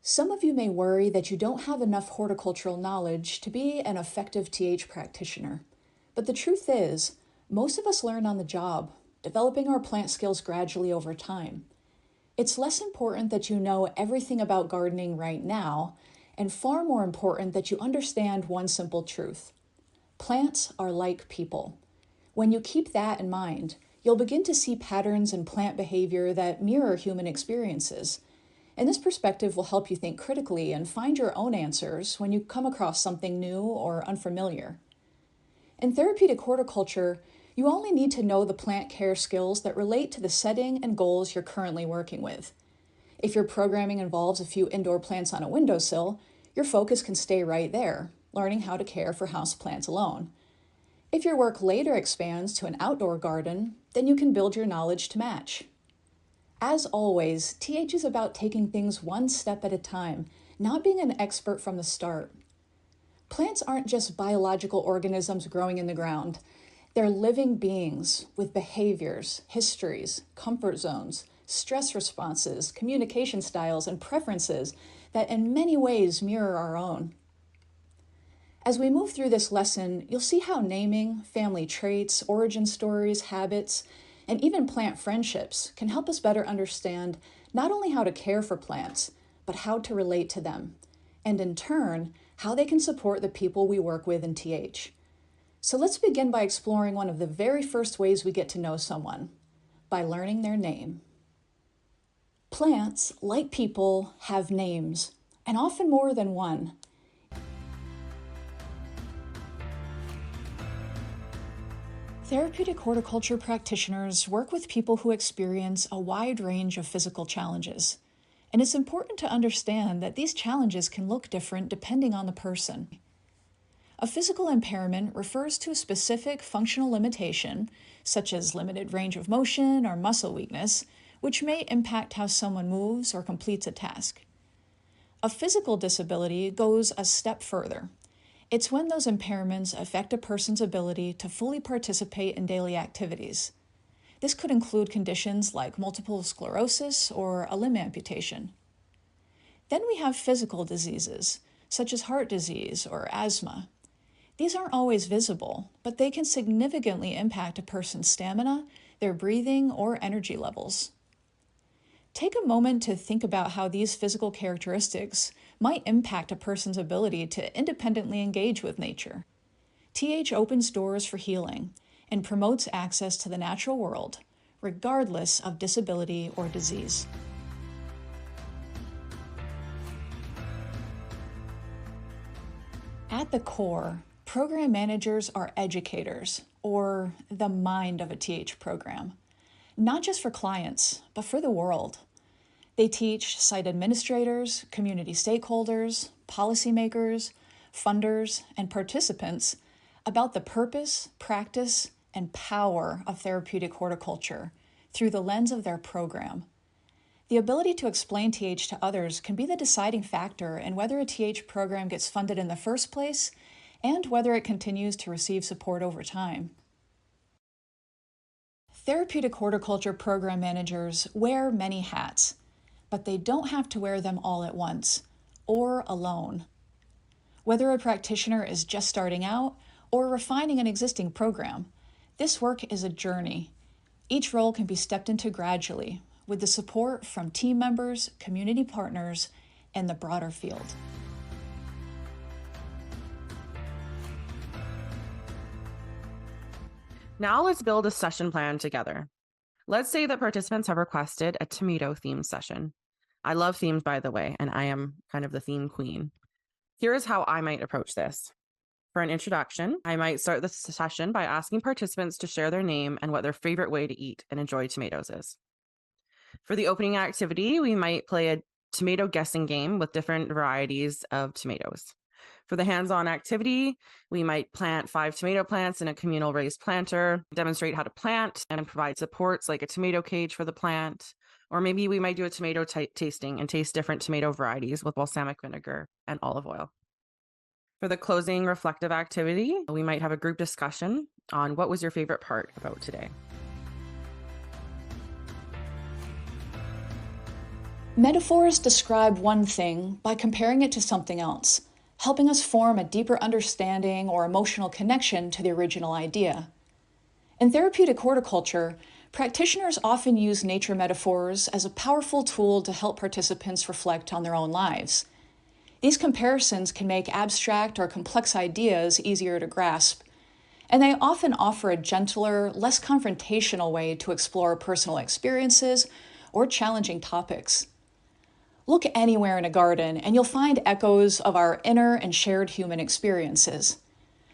Some of you may worry that you don't have enough horticultural knowledge to be an effective TH practitioner. But the truth is, most of us learn on the job, developing our plant skills gradually over time. It's less important that you know everything about gardening right now, and far more important that you understand one simple truth. Plants are like people. When you keep that in mind, you'll begin to see patterns in plant behavior that mirror human experiences. And this perspective will help you think critically and find your own answers when you come across something new or unfamiliar. In therapeutic horticulture, you only need to know the plant care skills that relate to the setting and goals you're currently working with. If your programming involves a few indoor plants on a windowsill, your focus can stay right there, learning how to care for houseplants alone. If your work later expands to an outdoor garden, then you can build your knowledge to match. As always, TH is about taking things one step at a time, not being an expert from the start. Plants aren't just biological organisms growing in the ground. They're living beings with behaviors, histories, comfort zones, stress responses, communication styles, and preferences that in many ways mirror our own. As we move through this lesson, you'll see how naming, family traits, origin stories, habits, and even plant friendships can help us better understand not only how to care for plants, but how to relate to them, and in turn, how they can support the people we work with in TH. So let's begin by exploring one of the very first ways we get to know someone, by learning their name. Plants, like people, have names, and often more than one. Therapeutic horticulture practitioners work with people who experience a wide range of physical challenges. And it's important to understand that these challenges can look different depending on the person. A physical impairment refers to a specific functional limitation, such as limited range of motion or muscle weakness, which may impact how someone moves or completes a task. A physical disability goes a step further. It's when those impairments affect a person's ability to fully participate in daily activities. This could include conditions like multiple sclerosis or a limb amputation. Then we have physical diseases, such as heart disease or asthma. These aren't always visible, but they can significantly impact a person's stamina, their breathing, or energy levels. Take a moment to think about how these physical characteristics might impact a person's ability to independently engage with nature. TH opens doors for healing and promotes access to the natural world, regardless of disability or disease. At the core, program managers are educators, or the mind of a TH program, not just for clients, but for the world. They teach site administrators, community stakeholders, policymakers, funders, and participants about the purpose, practice, and power of therapeutic horticulture through the lens of their program. The ability to explain TH to others can be the deciding factor in whether a TH program gets funded in the first place and whether it continues to receive support over time. Therapeutic horticulture program managers wear many hats, but they don't have to wear them all at once, or alone. Whether a practitioner is just starting out or refining an existing program, this work is a journey. Each role can be stepped into gradually, with the support from team members, community partners, and the broader field. Now let's build a session plan together. Let's say that participants have requested a tomato-themed session. I love themes, by the way, and I am kind of the theme queen. Here is how I might approach this. For an introduction, I might start the session by asking participants to share their name and what their favorite way to eat and enjoy tomatoes is. For the opening activity, we might play a tomato guessing game with different varieties of tomatoes. For the hands-on activity, we might plant 5 tomato plants in a communal raised planter, demonstrate how to plant and provide supports like a tomato cage for the plant. Or maybe we might do a tomato tasting and taste different tomato varieties with balsamic vinegar and olive oil. For the closing reflective activity, we might have a group discussion on what was your favorite part about today. Metaphors describe one thing by comparing it to something else, helping us form a deeper understanding or emotional connection to the original idea. In therapeutic horticulture, practitioners often use nature metaphors as a powerful tool to help participants reflect on their own lives. These comparisons can make abstract or complex ideas easier to grasp, and they often offer a gentler, less confrontational way to explore personal experiences or challenging topics. Look anywhere in a garden and you'll find echoes of our inner and shared human experiences.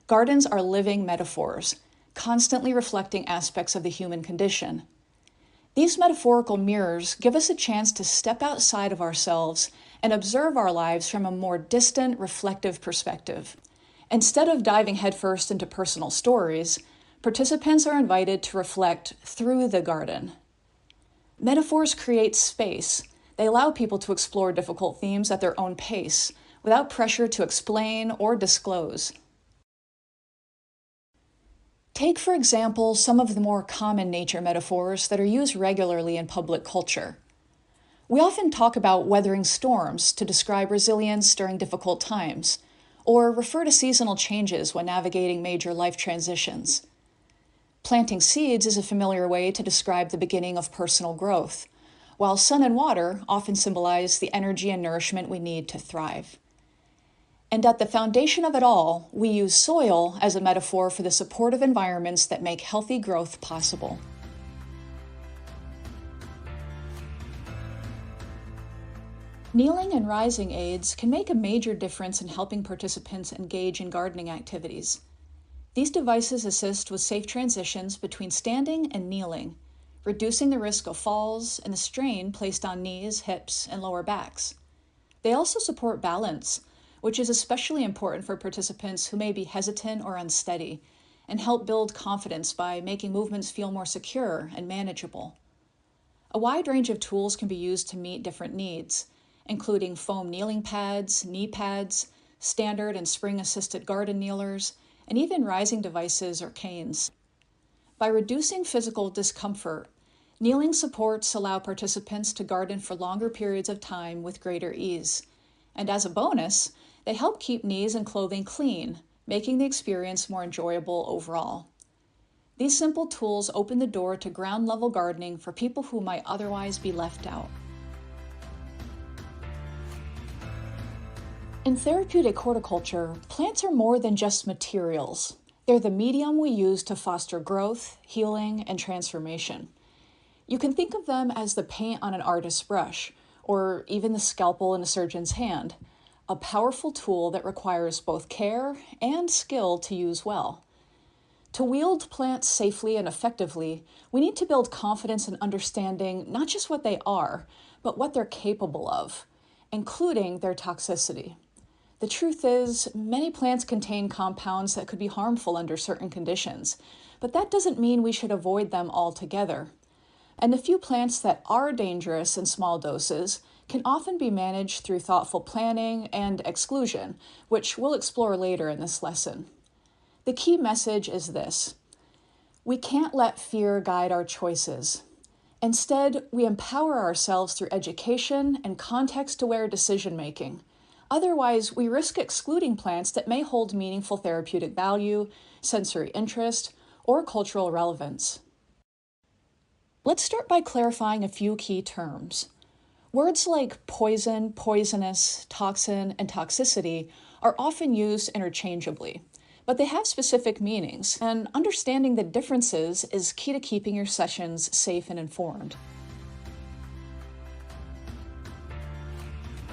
Gardens are living metaphors, constantly reflecting aspects of the human condition. These metaphorical mirrors give us a chance to step outside of ourselves and observe our lives from a more distant, reflective perspective. Instead of diving headfirst into personal stories, participants are invited to reflect through the garden. Metaphors create space. They allow people to explore difficult themes at their own pace, without pressure to explain or disclose. Take, for example, some of the more common nature metaphors that are used regularly in public culture. We often talk about weathering storms to describe resilience during difficult times, or refer to seasonal changes when navigating major life transitions. Planting seeds is a familiar way to describe the beginning of personal growth, while sun and water often symbolize the energy and nourishment we need to thrive. And at the foundation of it all, we use soil as a metaphor for the supportive environments that make healthy growth possible. Kneeling and rising aids can make a major difference in helping participants engage in gardening activities. These devices assist with safe transitions between standing and kneeling, reducing the risk of falls and the strain placed on knees, hips, and lower backs. They also support balance, which is especially important for participants who may be hesitant or unsteady, and help build confidence by making movements feel more secure and manageable. A wide range of tools can be used to meet different needs, including foam kneeling pads, knee pads, standard and spring-assisted garden kneelers, and even rising devices or canes. By reducing physical discomfort, kneeling supports allow participants to garden for longer periods of time with greater ease. And as a bonus, they help keep knees and clothing clean, making the experience more enjoyable overall. These simple tools open the door to ground-level gardening for people who might otherwise be left out. In therapeutic horticulture, plants are more than just materials. They're the medium we use to foster growth, healing, and transformation. You can think of them as the paint on an artist's brush, or even the scalpel in a surgeon's hand, a powerful tool that requires both care and skill to use well. To wield plants safely and effectively, we need to build confidence in understanding not just what they are, but what they're capable of, including their toxicity. The truth is, many plants contain compounds that could be harmful under certain conditions, but that doesn't mean we should avoid them altogether. And the few plants that are dangerous in small doses can often be managed through thoughtful planning and exclusion, which we'll explore later in this lesson. The key message is this: we can't let fear guide our choices. Instead, we empower ourselves through education and context-aware decision-making. Otherwise, we risk excluding plants that may hold meaningful therapeutic value, sensory interest, or cultural relevance. Let's start by clarifying a few key terms. Words like poison, poisonous, toxin, and toxicity are often used interchangeably, but they have specific meanings, and understanding the differences is key to keeping your sessions safe and informed.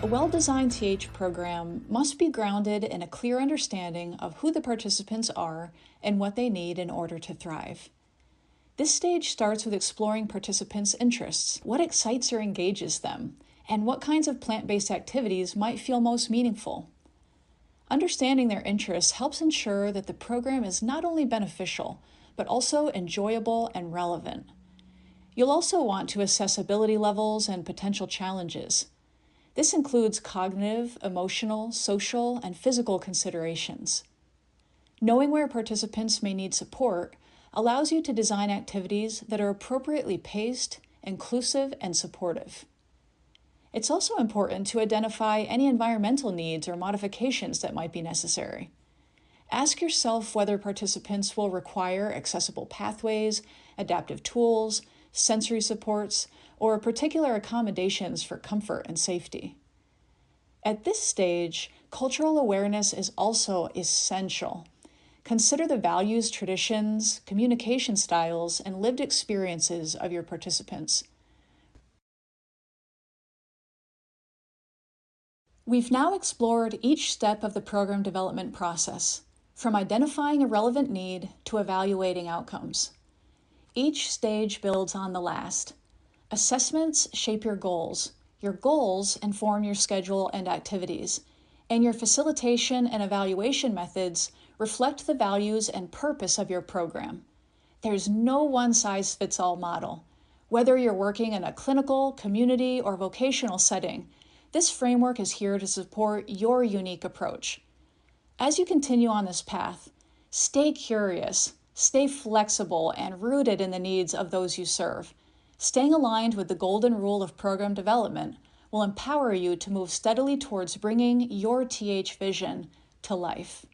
A well-designed TH program must be grounded in a clear understanding of who the participants are and what they need in order to thrive. This stage starts with exploring participants' interests, what excites or engages them, and what kinds of plant-based activities might feel most meaningful. Understanding their interests helps ensure that the program is not only beneficial, but also enjoyable and relevant. You'll also want to assess ability levels and potential challenges. This includes cognitive, emotional, social, and physical considerations. Knowing where participants may need support allows you to design activities that are appropriately paced, inclusive, and supportive. It's also important to identify any environmental needs or modifications that might be necessary. Ask yourself whether participants will require accessible pathways, adaptive tools, sensory supports, or particular accommodations for comfort and safety. At this stage, cultural awareness is also essential. Consider the values, traditions, communication styles, and lived experiences of your participants. We've now explored each step of the program development process, from identifying a relevant need to evaluating outcomes. Each stage builds on the last. Assessments shape your goals inform your schedule and activities, and your facilitation and evaluation methods reflect the values and purpose of your program. There's no one-size-fits-all model. Whether you're working in a clinical, community, or vocational setting, this framework is here to support your unique approach. As you continue on this path, stay curious, stay flexible, and rooted in the needs of those you serve. Staying aligned with the golden rule of program development will empower you to move steadily towards bringing your TH vision to life.